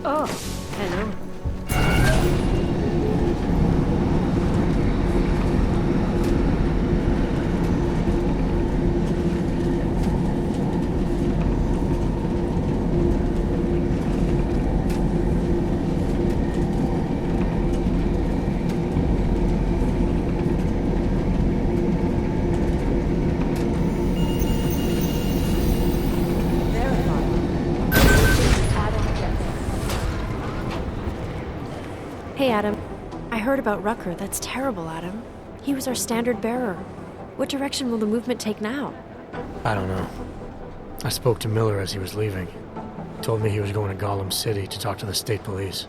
Oh, hello. Hey, Adam. I heard about Rucker. That's terrible, Adam. He was our standard bearer. What direction will the movement take now? I don't know. I spoke to Miller as he was leaving. Told me he was going to Gollum City to talk to the state police.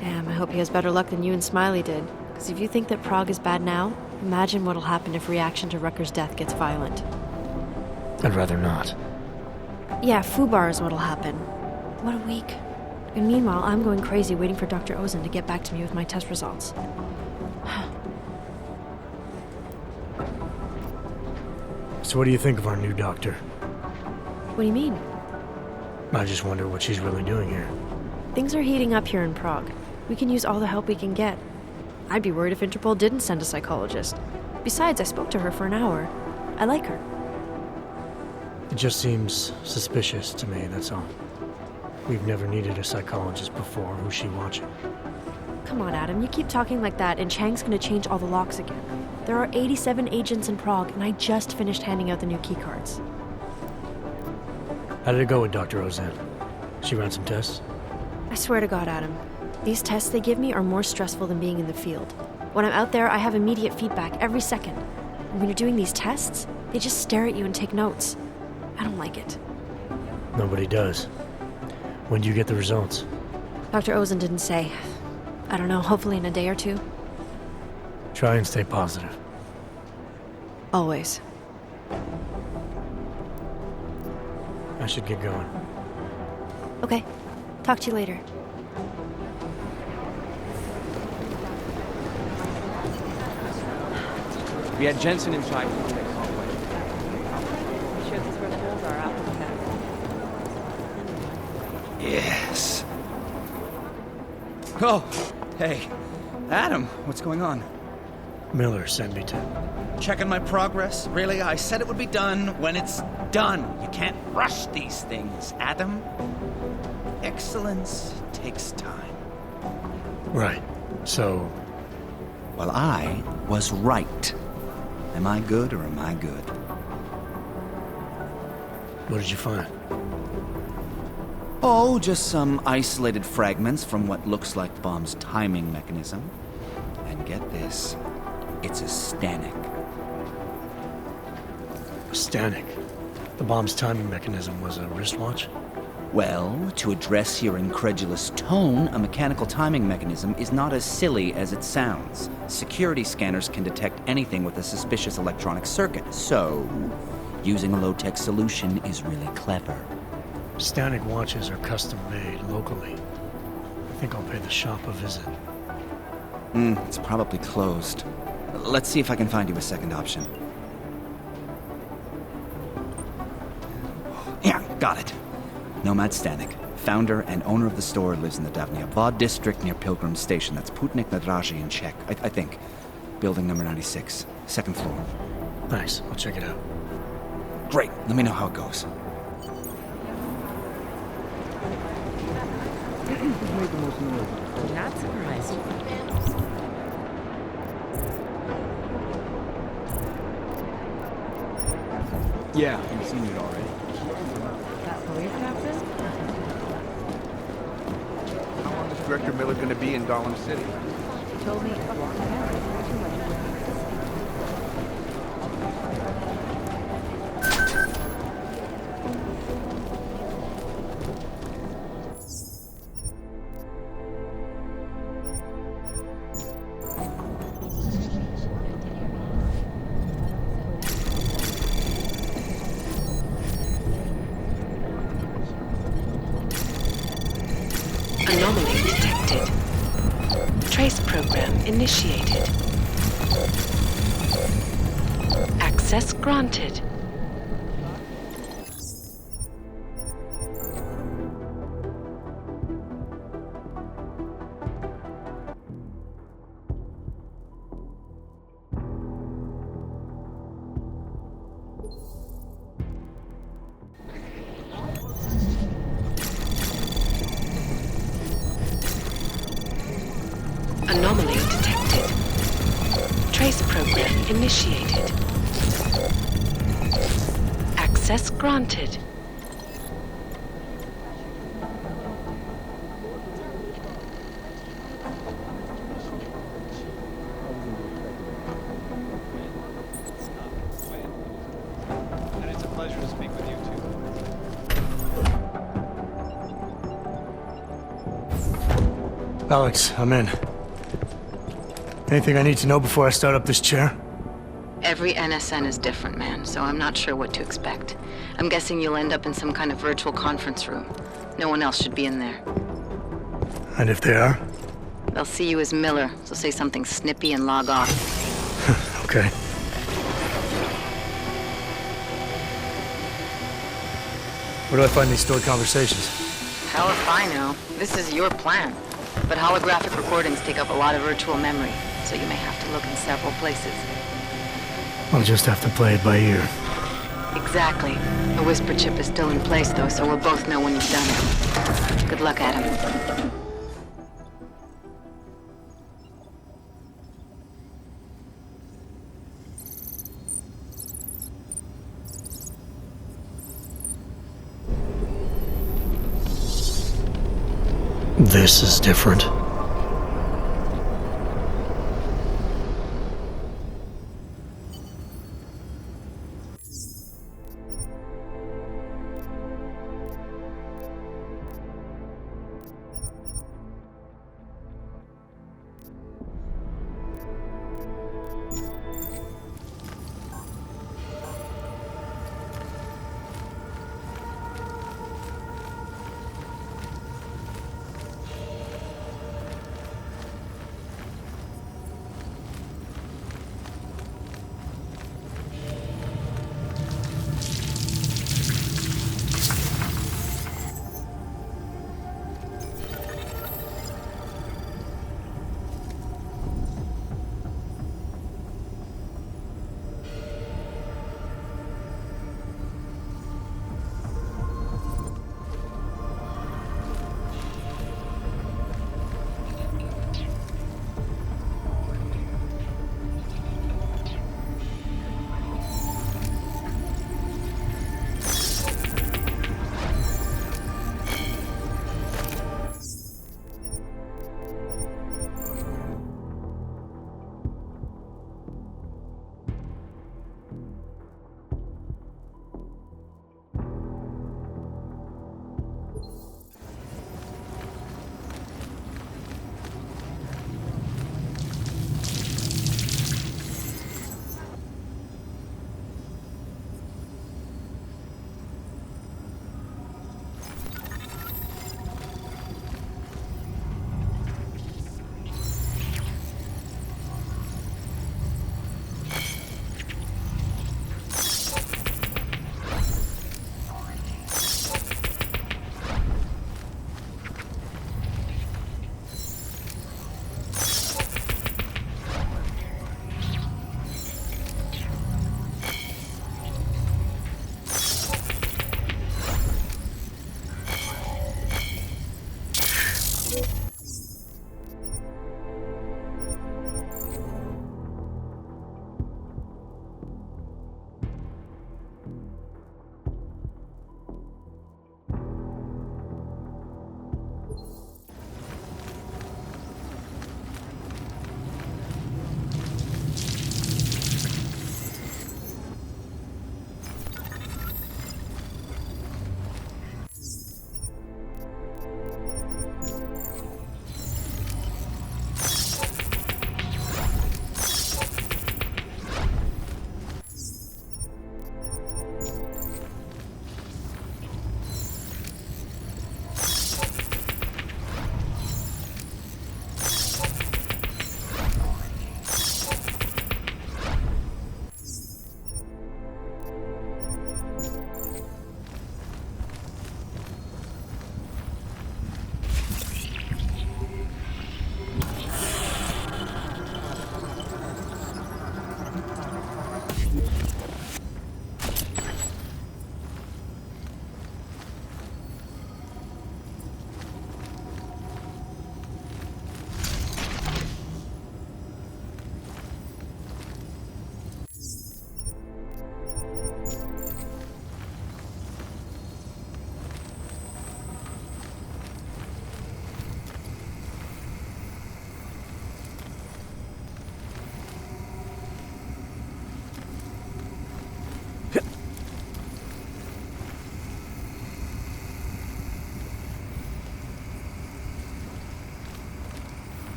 Damn, I hope he has better luck than you and Smiley did. Because if you think that Prague is bad now, imagine what'll happen if reaction to Rucker's death gets violent. I'd rather not. Yeah, FUBAR is what'll happen. What a week. And meanwhile, I'm going crazy waiting for Dr. Ozen to get back to me with my test results. So what do you think of our new doctor? What do you mean? I just wonder what she's really doing here. Things are heating up here in Prague. We can use all the help we can get. I'd be worried if Interpol didn't send a psychologist. Besides, I spoke to her for an hour. I like her. It just seems suspicious to me, that's all. We've never needed a psychologist before. Who's she watching? Come on, Adam. You keep talking like that, and Chang's gonna change all the locks again. There are 87 agents in Prague, and I just finished handing out the new keycards. How did it go with Dr. Ozen? She ran some tests? I swear to God, Adam. These tests they give me are more stressful than being in the field. When I'm out there, I have immediate feedback every second. And when you're doing these tests, they just stare at you and take notes. I don't like it. Nobody does. When do you get the results? Dr. Ozen didn't say. I don't know, hopefully in a day or two. Try and stay positive. Always. I should get going. Okay. Talk to you later. We had Jensen inside. Shows us where the holes are out. Yes. Oh, hey. Adam, what's going on? Miller sent me to... Checking my progress? Really? I said it would be done when it's done. You can't rush these things, Adam. Excellence takes time. Right. So... Well, I was right. Am I good or am I good? what did you find? Oh, just some isolated fragments from what looks like the bomb's timing mechanism. And get this, it's a Stanek. A Stanek? The bomb's timing mechanism was a wristwatch? Well, to address your incredulous tone, a mechanical timing mechanism is not as silly as it sounds. Security scanners can detect anything with a suspicious electronic circuit, so using a low-tech solution is really clever. Stanek watches are custom-made locally. I think I'll pay the shop a visit. It's probably closed. Let's see if I can find you a second option. Yeah, got it. Nomad Stanek, founder and owner of the store, lives in the Davnia district near Pilgrim Station. That's Putnik Nadraji in Czech, I think. Building number 96, second floor. Nice, I'll check it out. Great, let me know how it goes. Not surprised. Yeah, you've seen it already. That police captain? How long is Director Miller going to be in Gollum City? He told me a long time. Anomaly detected. Trace program initiated. Access granted. Trace program initiated. Access granted. And it's a pleasure to speak with you too. Alex, I'm in. Anything I need to know before I start up this chair? Every NSN is different, man, so I'm not sure what to expect. I'm guessing you'll end up in some kind of virtual conference room. No one else should be in there. And if they are? They'll see you as Miller, so say something snippy and log off. Okay. Where do I find these stored conversations? Hell if I know. This is your plan. But holographic recordings take up a lot of virtual memory, so you may have to look in several places. I'll just have to play it by ear. Exactly. The whisper chip is still in place, though, so we'll both know when you've done it. Good luck, Adam. This is different.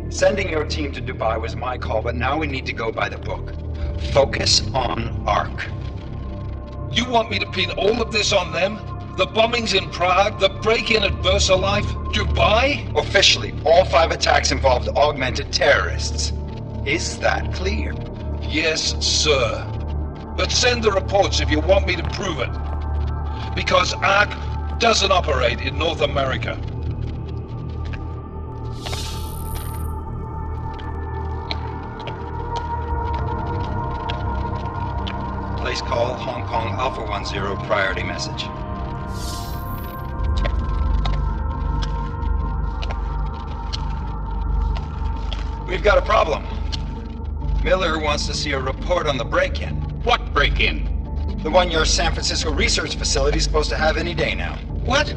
Sending your team to Dubai was my call, but now we need to go by the book. Focus on ARC. You want me to pin all of this on them? The bombings in Prague, the break-in at VersaLife, Dubai? Officially, all 5 attacks involved augmented terrorists. Is that clear? Yes, sir. But send the reports if you want me to prove it. Because ARC doesn't operate in North America. Place call, Hong Kong Alpha 10, priority message. We've got a problem. Miller wants to see a report on the break-in. What break-in? The one your San Francisco research facility is supposed to have any day now. What?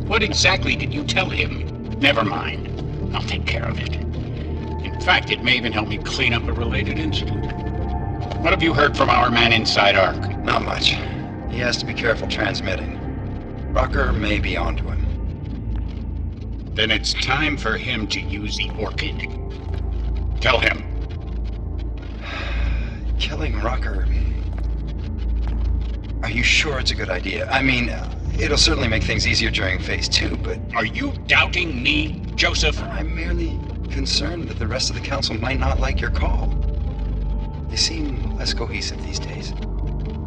What exactly did you tell him? Never mind. I'll take care of it. In fact, it may even help me clean up a related incident. What have you heard from our man inside ARC? Not much. He has to be careful transmitting. Rucker may be onto him. Then it's time for him to use the Orchid. Tell him. Killing Rucker... Are you sure it's a good idea? I mean, it'll certainly make things easier during Phase 2, but... Are you doubting me, Joseph? I'm merely concerned that the rest of the council might not like your call. They seem less cohesive these days.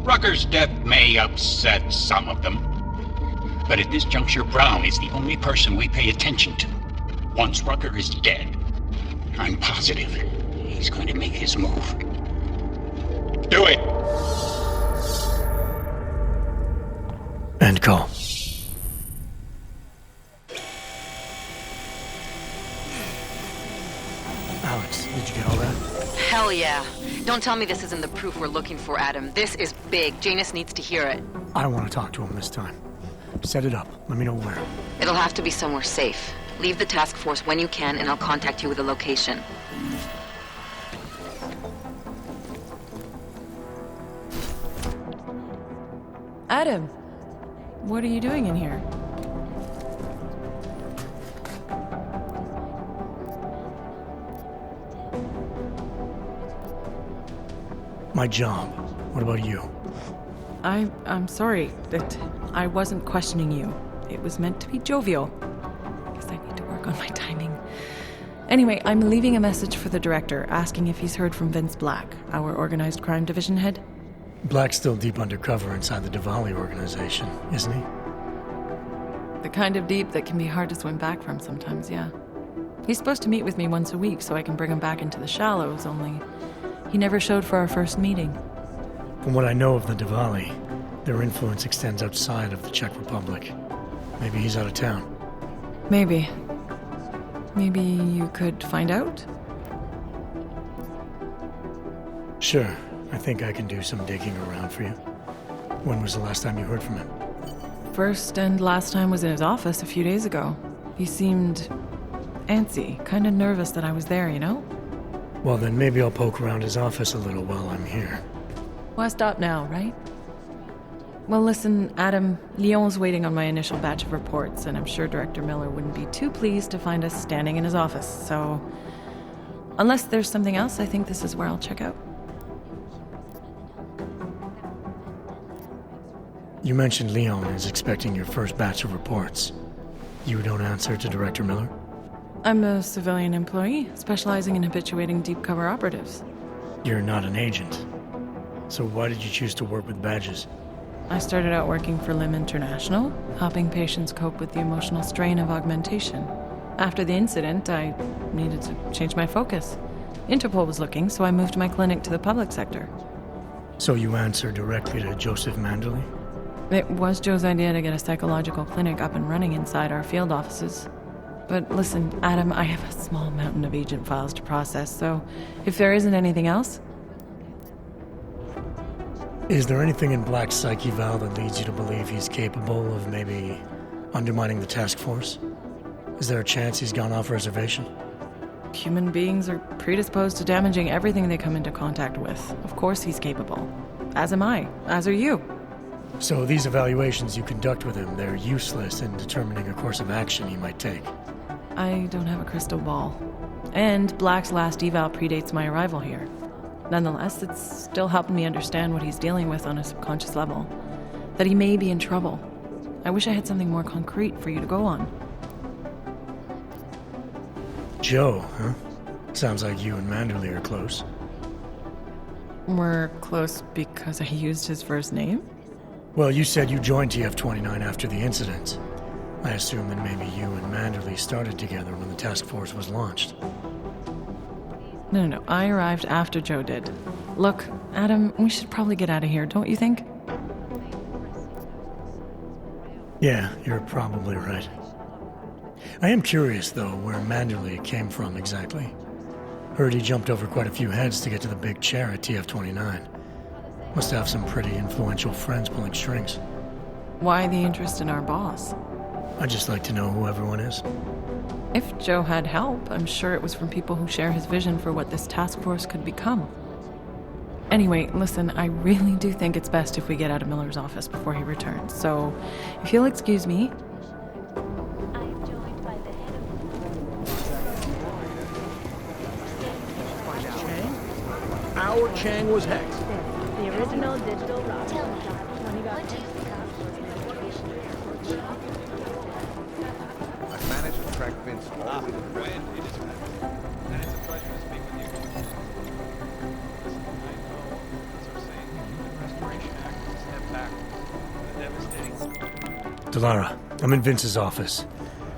Rucker's death may upset some of them. But at this juncture, Brown is the only person we pay attention to. Once Rucker is dead, I'm positive he's going to make his move. Do it! End call. Alex, did you get all that? Hell yeah. Don't tell me this isn't the proof we're looking for, Adam. This is big. Janus needs to hear it. I want to talk to him this time. Set it up. Let me know where. It'll have to be somewhere safe. Leave the task force when you can, and I'll contact you with a location. Adam, what are you doing in here? My job. What about you? I'm sorry that I wasn't questioning you. It was meant to be jovial. Guess I need to work on my timing. Anyway, I'm leaving a message for the director, asking if he's heard from Vince Black, our organized crime division head. Black's still deep undercover inside the Diwali organization, isn't he? The kind of deep that can be hard to swim back from sometimes, yeah. He's supposed to meet with me once a week so I can bring him back into the shallows, only he never showed for our first meeting. From what I know of the Diwali, their influence extends outside of the Czech Republic. Maybe he's out of town. Maybe. Maybe you could find out? Sure. I think I can do some digging around for you. When was the last time you heard from him? First and last time was in his office a few days ago. He seemed antsy, kind of nervous that I was there, you know? Well, then maybe I'll poke around his office a little while I'm here. Why stop now, right? Well, listen, Adam, Lyon's waiting on my initial batch of reports, and I'm sure Director Miller wouldn't be too pleased to find us standing in his office, so... Unless there's something else, I think this is where I'll check out. You mentioned Leon is expecting your first batch of reports. You don't answer to Director Miller? I'm a civilian employee, specializing in habituating deep cover operatives. You're not an agent. So why did you choose to work with badges? I started out working for LIM International, helping patients cope with the emotional strain of augmentation. After the incident, I needed to change my focus. Interpol was looking, so I moved my clinic to the public sector. So you answer directly to Joseph Manderley? It was Joe's idea to get a psychological clinic up and running inside our field offices. But listen, Adam, I have a small mountain of agent files to process, so if there isn't anything else... Is there anything in Black's psyche Val that leads you to believe he's capable of maybe undermining the task force? Is there a chance he's gone off reservation? Human beings are predisposed to damaging everything they come into contact with. Of course he's capable. As am I. As are you. So these evaluations you conduct with him, they're useless in determining a course of action he might take? I don't have a crystal ball. And Black's last eval predates my arrival here. Nonetheless, it's still helping me understand what he's dealing with on a subconscious level. That he may be in trouble. I wish I had something more concrete for you to go on. Joe, huh? Sounds like you and Manderley are close. We're close because I used his first name? Well, you said you joined TF29 after the incident. I assume that maybe you and Manderley started together when the task force was launched. No. I arrived after Joe did. Look, Adam, we should probably get out of here, don't you think? Yeah, you're probably right. I am curious, though, where Manderley came from exactly. Heard he jumped over quite a few heads to get to the big chair at TF29. Must have some pretty influential friends pulling strings. Why the interest in our boss? I'd just like to know who everyone is. If Joe had help, I'm sure it was from people who share his vision for what this task force could become. Anyway, listen, I really do think it's best if we get out of Miller's office before he returns, so if you'll excuse me... Our Chang was hexed. The original digital rock. I've managed to track Vince all the way to the When it is ready. And it's a pleasure to speak with you too. Listen, I know, as I was saying, the Restoration Act was a step back. Devastating. Delara, I'm in Vince's office.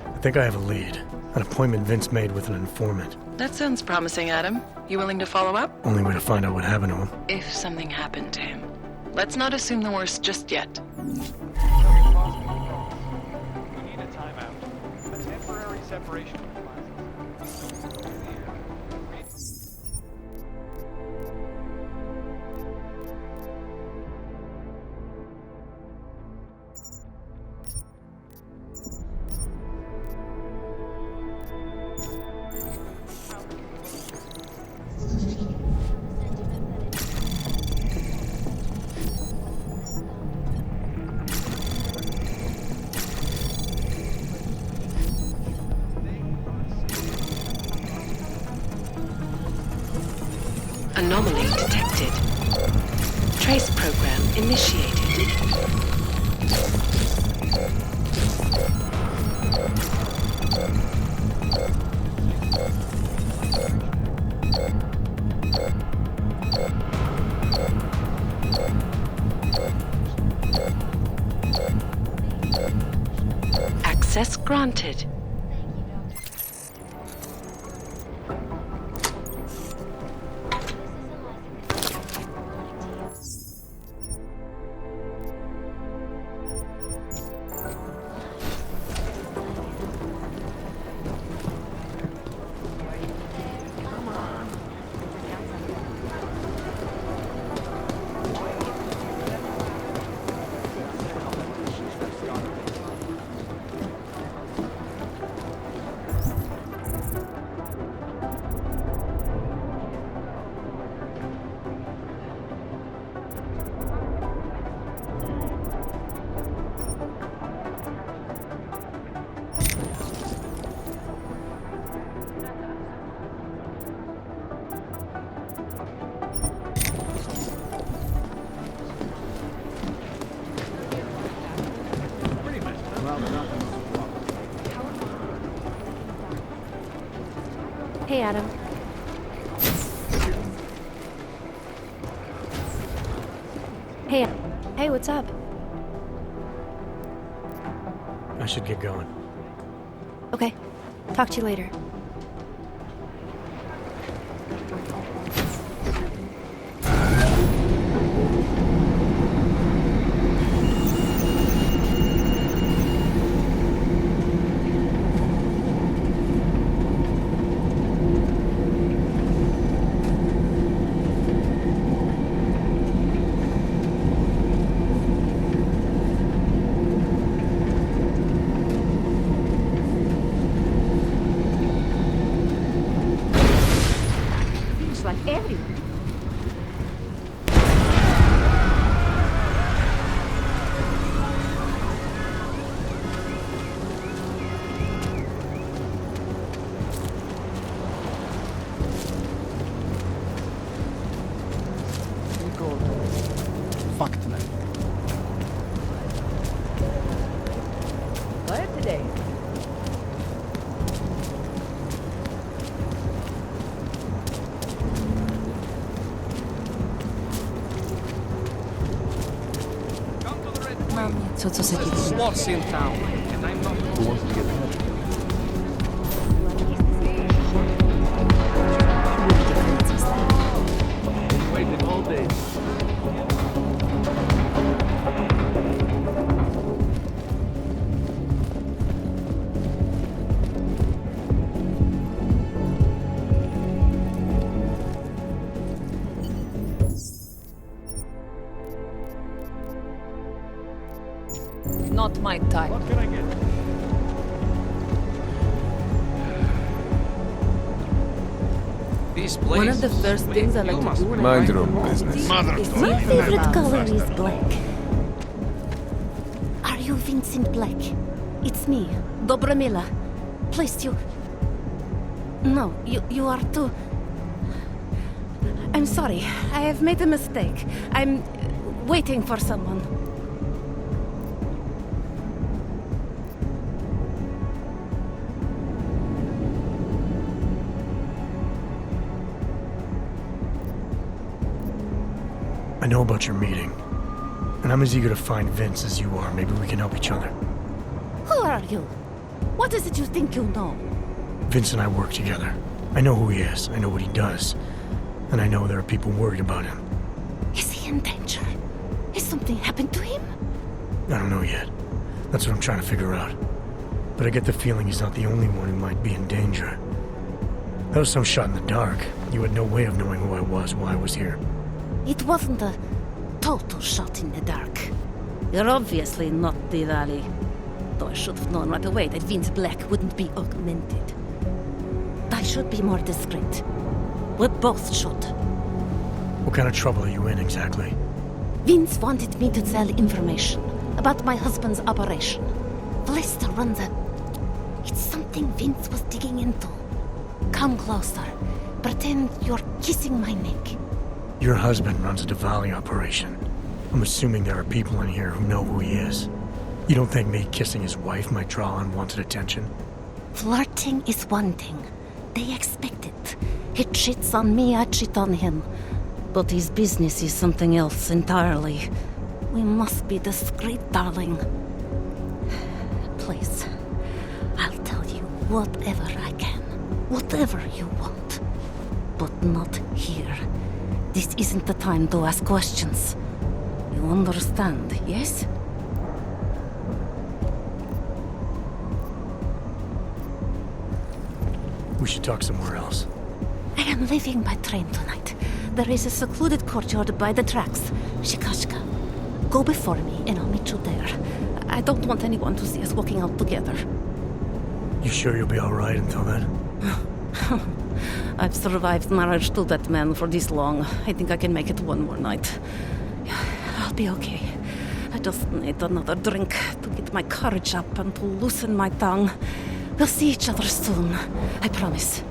I think I have a lead. An appointment Vince made with an informant. That sounds promising, Adam. You willing to follow up? Only way to find out what happened to him. If something happened to him. Let's not assume the worst just yet. We need a timeout. A temporary separation of classes. Anomaly detected. Trace program initiated. Access granted. Hey, Adam. Hey, what's up? I should get going. Okay. Talk to you later. Fucked man. What today? Co se ti děje? Slots in town. And I'm not... Who wants to get ahead? Waited all day. Not my type. What can I get? These blades. One of the first things I like to do when Mind your own business. My favorite color is black. Are you Vincent Black? It's me, Dobramila. Please, you... No, you are too... I'm sorry. I have made a mistake. I'm waiting for someone. I know about your meeting, and I'm as eager to find Vince as you are. Maybe we can help each other. Who are you? What is it you think you know? Vince and I work together. I know who he is, I know what he does, and I know there are people worried about him. Is he in danger? Has something happened to him? I don't know yet. That's what I'm trying to figure out. But I get the feeling he's not the only one who might be in danger. That was some shot in the dark. You had no way of knowing who I was, why I was here. It wasn't a total shot in the dark. You're obviously not the Valley. Though I should have known right away that Vince Black wouldn't be augmented. I should be more discreet. We both should. What kind of trouble are you in exactly? Vince wanted me to sell information about my husband's operation. Vlasios runs a... It's something Vince was digging into. Come closer. Pretend you're kissing my neck. Your husband runs a Diwali operation. I'm assuming there are people in here who know who he is. You don't think me kissing his wife might draw unwanted attention? Flirting is one thing. They expect it. He cheats on me, I cheat on him. But his business is something else entirely. We must be discreet, darling. Please, I'll tell you whatever I can. Whatever you want. But not here. This isn't the time to ask questions. You understand, yes? We should talk somewhere else. I am leaving by train tonight. There is a secluded courtyard by the tracks. Shikashka. Go before me and I'll meet you there. I don't want anyone to see us walking out together. You sure you'll be alright until then? I've survived marriage to that man for this long. I think I can make it one more night. I'll be okay. I just need another drink to get my courage up and to loosen my tongue. We'll see each other soon. I promise.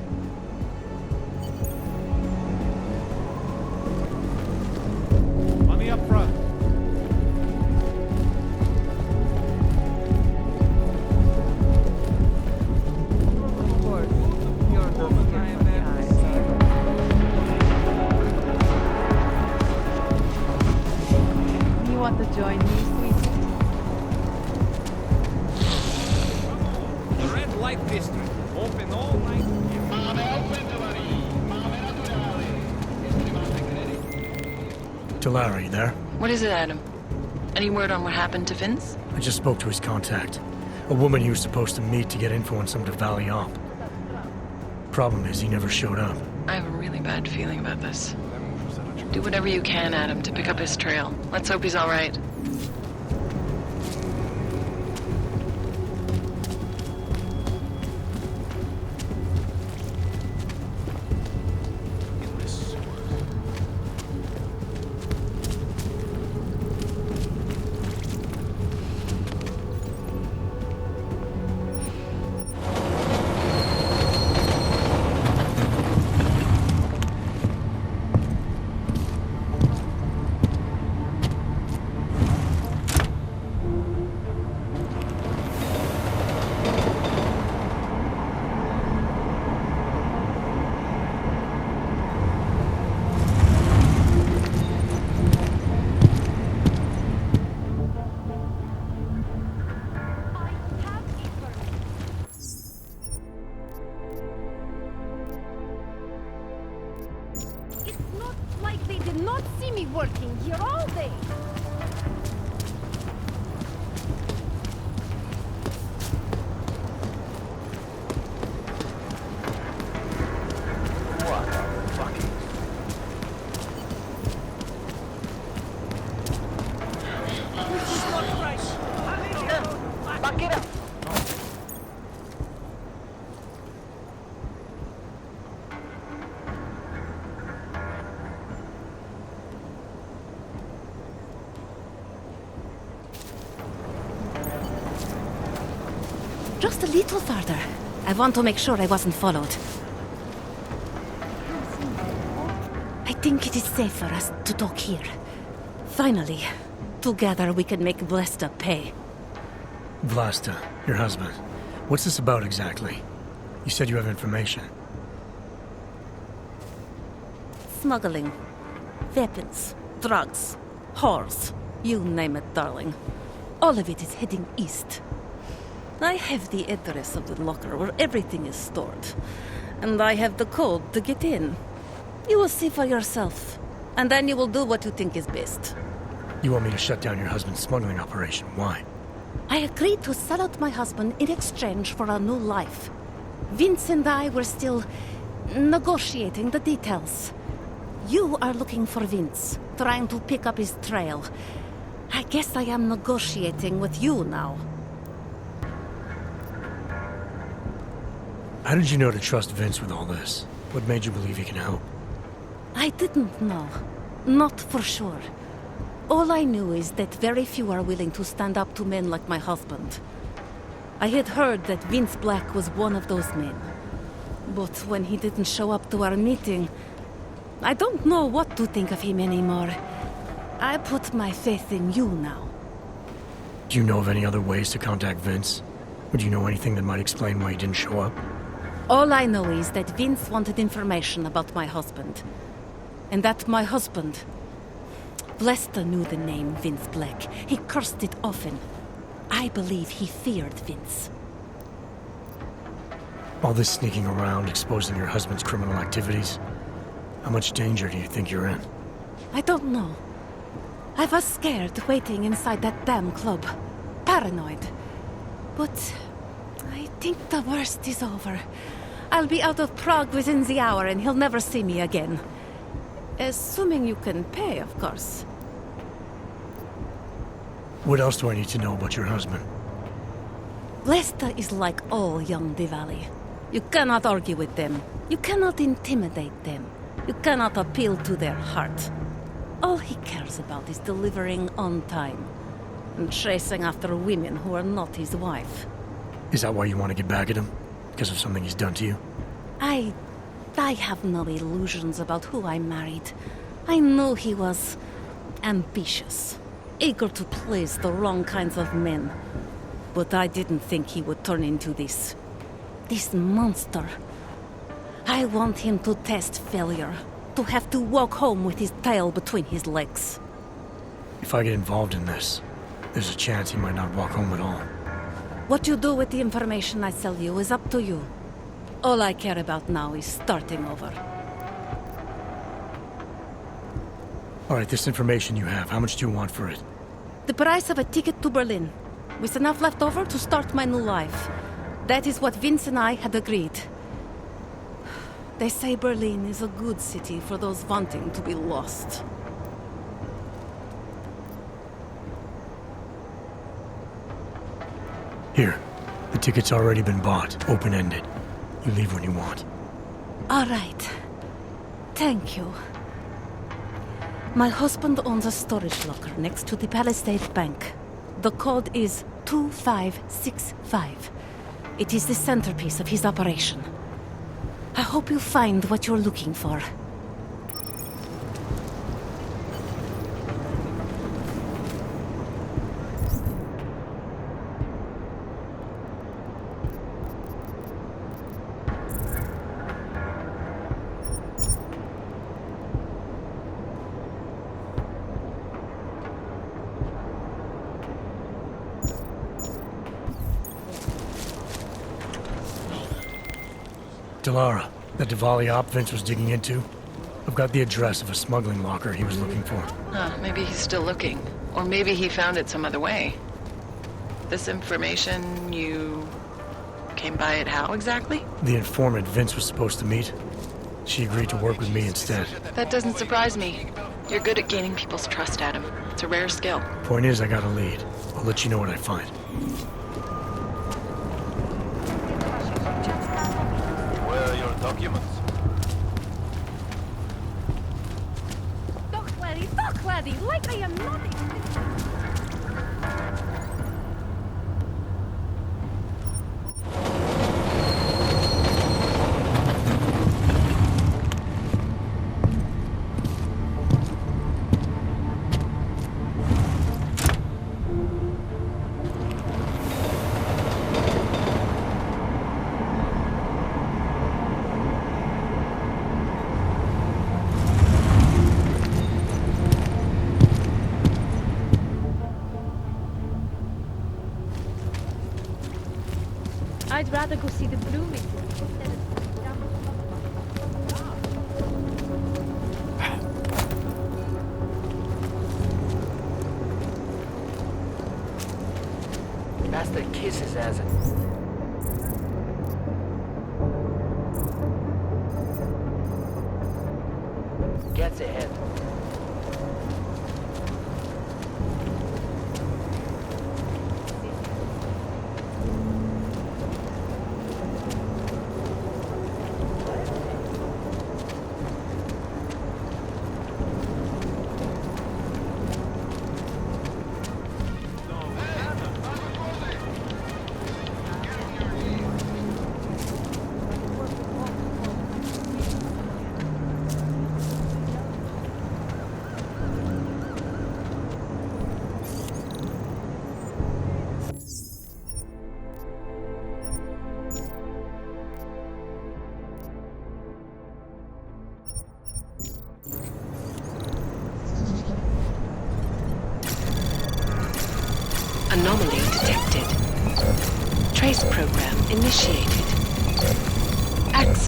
Money up front. Of course, you're the want to join me, sweetie? The red light district. Open all night. Larry, there? What is it, Adam? Any word on what happened to Vince? I just spoke to his contact. A woman he was supposed to meet to get info on some Diwali op. Problem is, he never showed up. I have a really bad feeling about this. Do whatever you can, Adam, to pick up his trail. Let's hope he's all right. Working here all day. Just a little further. I want to make sure I wasn't followed. I think it is safe for us to talk here. Finally, together we can make Vlasta pay. Vlasta, your husband. What's this about exactly? You said you have information. Smuggling. Weapons. Drugs. Whores. You name it, darling. All of it is heading east. I have the address of the locker where everything is stored. And I have the code to get in. You will see for yourself. And then you will do what you think is best. You want me to shut down your husband's smuggling operation? Why? I agreed to sell out my husband in exchange for a new life. Vince and I were still negotiating the details. You are looking for Vince, trying to pick up his trail. I guess I am negotiating with you now. How did you know to trust Vince with all this? What made you believe he can help? I didn't know. Not for sure. All I knew is that very few are willing to stand up to men like my husband. I had heard that Vince Black was one of those men. But when he didn't show up to our meeting, I don't know what to think of him anymore. I put my faith in you now. Do you know of any other ways to contact Vince? Or do you know anything that might explain why he didn't show up? All I know is that Vince wanted information about my husband. And that my husband... Vlasta knew the name Vince Black. He cursed it often. I believe he feared Vince. All this sneaking around, exposing your husband's criminal activities. How much danger do you think you're in? I don't know. I was scared waiting inside that damn club. Paranoid. But I think the worst is over. I'll be out of Prague within the hour and he'll never see me again. Assuming you can pay, of course. What else do I need to know about your husband? Vlasta is like all young Diwali. You cannot argue with them. You cannot intimidate them. You cannot appeal to their heart. All he cares about is delivering on time. And chasing after women who are not his wife. Is that why you want to get back at him? Because of something he's done to you? I have no illusions about who I married. I knew he was ambitious, eager to please the wrong kinds of men. But I didn't think he would turn into this monster. I want him to test failure, to have to walk home with his tail between his legs. If I get involved in this, there's a chance he might not walk home at all. What you do with the information I sell you is up to you. All I care about now is starting over. All right, this information you have, how much do you want for it? The price of a ticket to Berlin, with enough left over to start my new life. That is what Vince and I had agreed. They say Berlin is a good city for those wanting to be lost. Here, the ticket's already been bought, open-ended. You leave when you want. All right. Thank you. My husband owns a storage locker next to the Palisade Bank. The code is 2565. It is the centerpiece of his operation. I hope you find what you're looking for. Delara, that Diwali op Vince was digging into? I've got the address of a smuggling locker he was looking for. Maybe he's still looking. Or maybe he found it some other way. This information, you came by it how exactly? The informant Vince was supposed to meet. She agreed to work with me instead. That doesn't surprise me. You're good at gaining people's trust, Adam. It's a rare skill. Point is, I got a lead. I'll let you know what I find. Where are your documents? Talk, laddie, like I am not... I'd rather go see the blooming. Bastard kisses as it. Gets ahead. Anomaly detected. Trace program initiated. Access.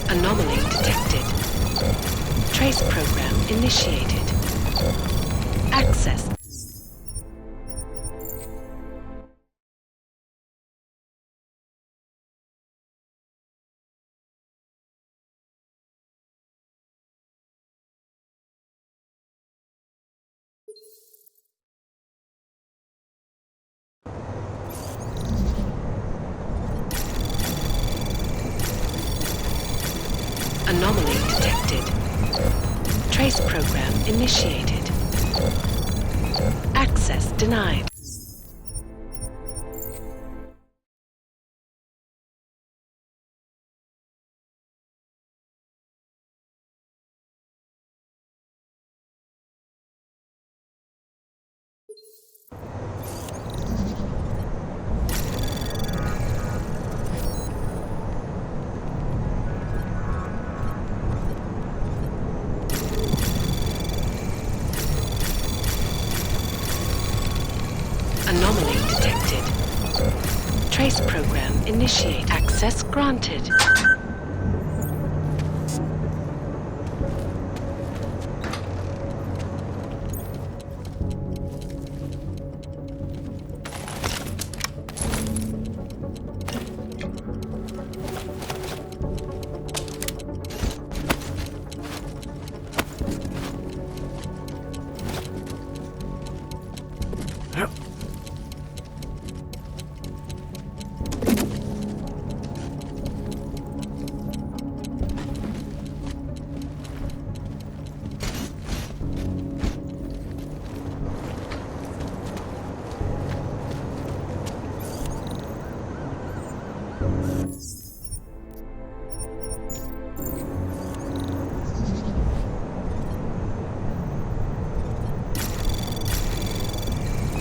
Anomaly detected. Trace program initiated. Access. Anomaly detected. Trace program initiated. Access denied. initiate. Access granted.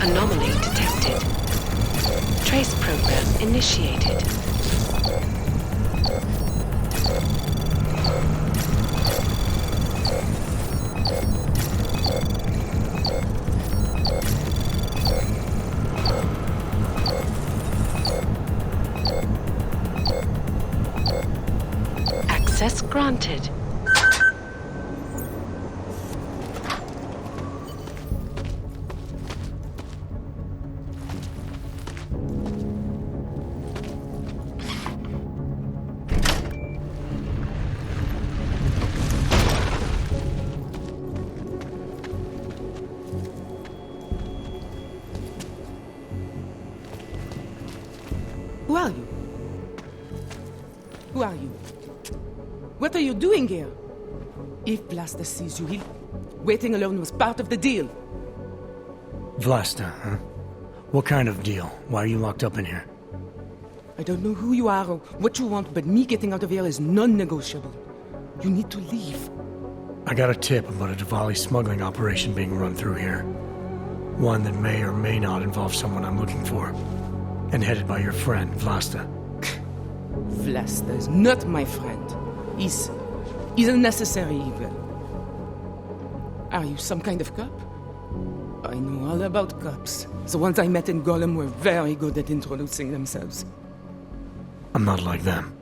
Anomaly detected. Trace program initiated. Access granted. Who are you? Who are you? What are you doing here? If Blaster sees you, waiting alone was part of the deal. Vlasta, huh? What kind of deal? Why are you locked up in here? I don't know who you are or what you want, but me getting out of here is non-negotiable. You need to leave. I got a tip about a Diwali smuggling operation being run through here. One that may or may not involve someone I'm looking for. And headed by your friend, Vlasta. Vlasta is not my friend. He's a necessary evil. Are you some kind of cop? I know all about cops. The ones I met in Golem were very good at introducing themselves. I'm not like them.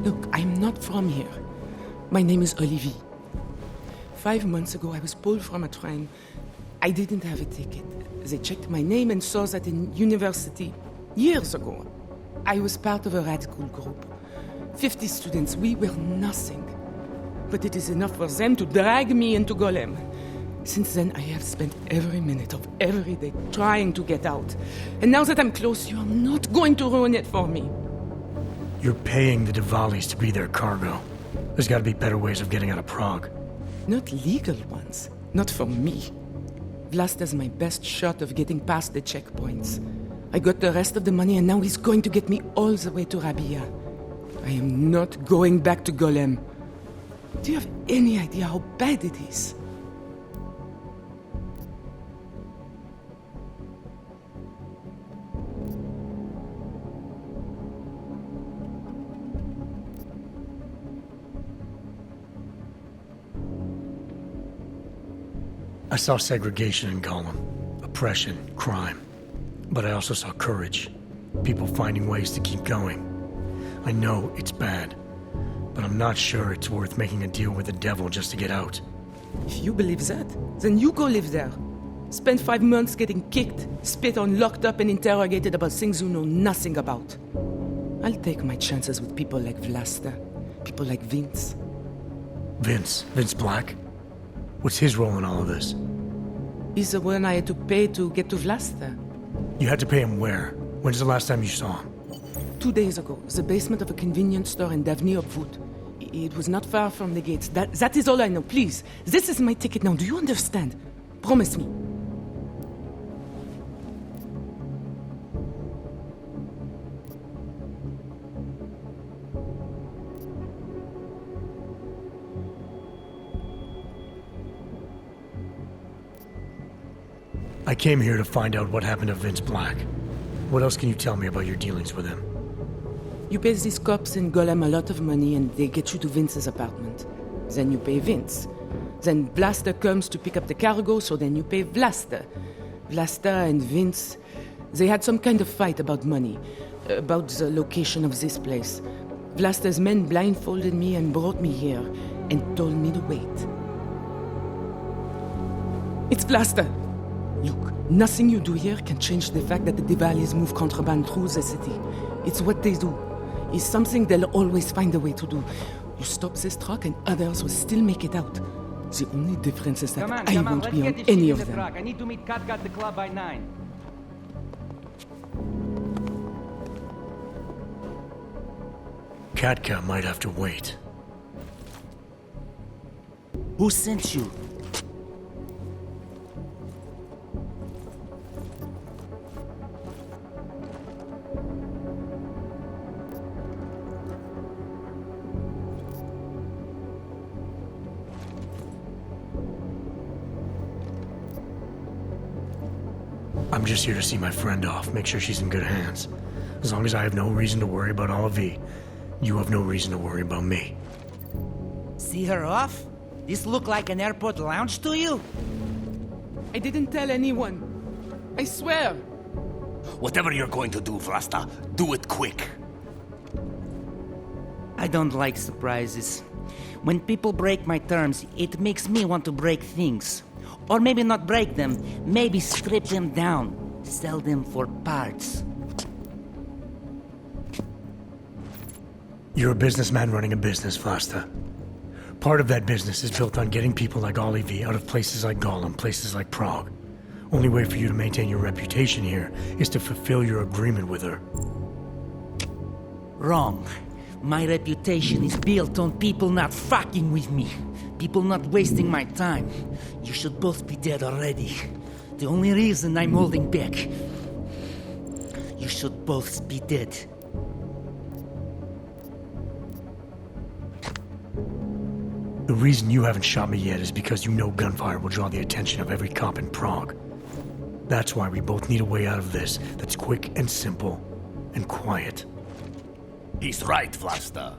Look, I'm not from here. My name is Olivier. 5 months ago, I was pulled from a train. I didn't have a ticket. They checked my name and saw that in university, years ago, I was part of a radical group. 50 students, we were nothing. But it is enough for them to drag me into Golem. Since then, I have spent every minute of every day trying to get out. And now that I'm close, you're not going to ruin it for me. You're paying the Diwalis to be their cargo. There's got to be better ways of getting out of Prague. Not legal ones. Not for me. Vlasta's my best shot of getting past the checkpoints. I got the rest of the money and now he's going to get me all the way to Rabia. I am not going back to Golem. Do you have any idea how bad it is? I saw segregation in Golem, oppression, crime. But I also saw courage, people finding ways to keep going. I know it's bad, but I'm not sure it's worth making a deal with the devil just to get out. If you believe that, then you go live there. Spend 5 months getting kicked, spit on, locked up and interrogated about things you know nothing about. I'll take my chances with people like Vlasta, people like Vince. Vince Black? What's his role in all of this? He's the one I had to pay to get to Vlasta. You had to pay him where? When's the last time you saw him? 2 days ago, the basement of a convenience store in Davni Obwood. It was not far from the gates. That is all I know. Please, this is my ticket now. Do you understand? Promise me. I came here to find out what happened to Vince Black. What else can you tell me about your dealings with him? You pay these cops in Golem a lot of money and they get you to Vince's apartment. Then you pay Vince. Then Blaster comes to pick up the cargo, so then you pay Vlasta. Vlasta and Vince, they had some kind of fight about money. About the location of this place. Vlasta's men blindfolded me and brought me here, and told me to wait. It's Vlasta! Look, nothing you do here can change the fact that the Devalis move contraband through the city. It's what they do. It's something they'll always find a way to do. You stop this truck and others will still make it out. The only difference is that I won't be on any of them. Prague. I need to meet Katka at the club by 9. Katka might have to wait. Who sent you? I'm just here to see my friend off, make sure she's in good hands. As long as I have no reason to worry about Olivier, you have no reason to worry about me. See her off? This look like an airport lounge to you? I didn't tell anyone. I swear. Whatever you're going to do, Vlasta, do it quick. I don't like surprises. When people break my terms, it makes me want to break things. Or maybe not break them, maybe strip them down, sell them for parts. You're a businessman running a business, Vlasta. Part of that business is built on getting people like Olivier out of places like Gollum, places like Prague. Only way for you to maintain your reputation here is to fulfill your agreement with her. Wrong. My reputation is built on people not fucking with me. People not wasting my time. You should both be dead already. The only reason I'm holding back. You should both be dead. The reason you haven't shot me yet is because you know gunfire will draw the attention of every cop in Prague. That's why we both need a way out of this that's quick and simple and quiet. He's right, Vlasta.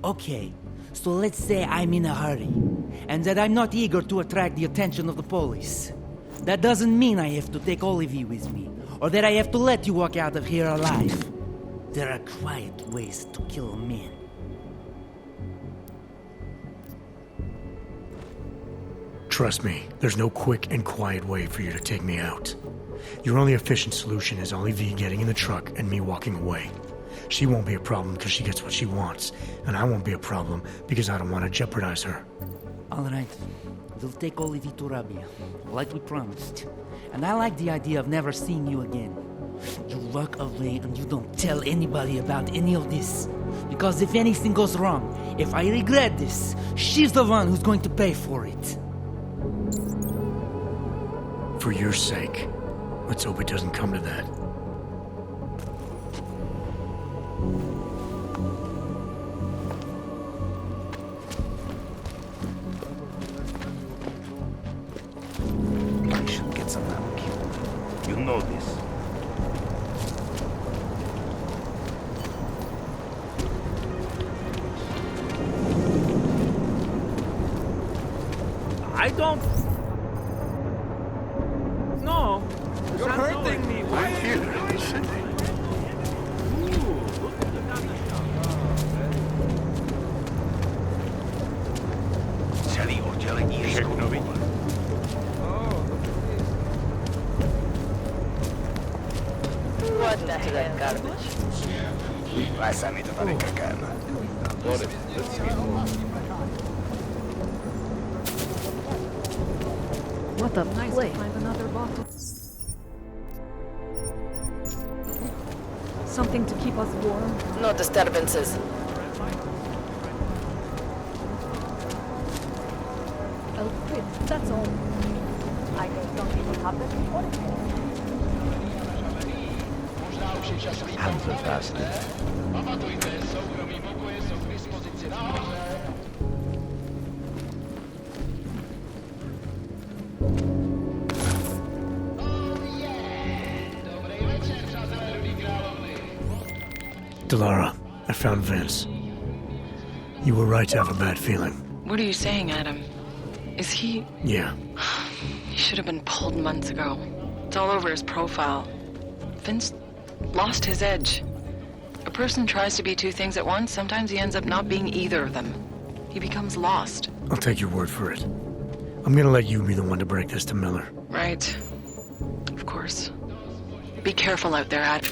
Okay, so let's say I'm in a hurry, and that I'm not eager to attract the attention of the police. That doesn't mean I have to take Olivier with me, or that I have to let you walk out of here alive. There are quiet ways to kill a man. Trust me, there's no quick and quiet way for you to take me out. Your only efficient solution is Olivier getting in the truck and me walking away. She won't be a problem because she gets what she wants, and I won't be a problem because I don't want to jeopardize her. All right, we'll take Olivier to Rabia, like we promised. And I like the idea of never seeing you again. You walk away and you don't tell anybody about any of this. Because if anything goes wrong, if I regret this, she's the one who's going to pay for it. For your sake, let's hope it doesn't come to that. I should get some ammo. You know this. I don't... No! You're hurting me! Right here, listen. Celý oddělení všechno vidí. What the hell, garbage? Vai sami to tady krkem. What a place. Find another bottle. Something to keep us warm. No disturbances. Oh, good. That's all. I don't even have this recording. I'm fantastic. Delara, I found Vince. You were right to have a bad feeling. What are you saying, Adam? Is he... Yeah. He should have been pulled months ago. It's all over his profile. Vince lost his edge. A person tries to be two things at once, sometimes he ends up not being either of them. He becomes lost. I'll take your word for it. I'm gonna let you be the one to break this to Miller. Right. Of course. Be careful out there, Ad.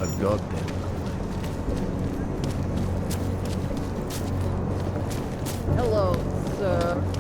A goddamn. Hello, sir.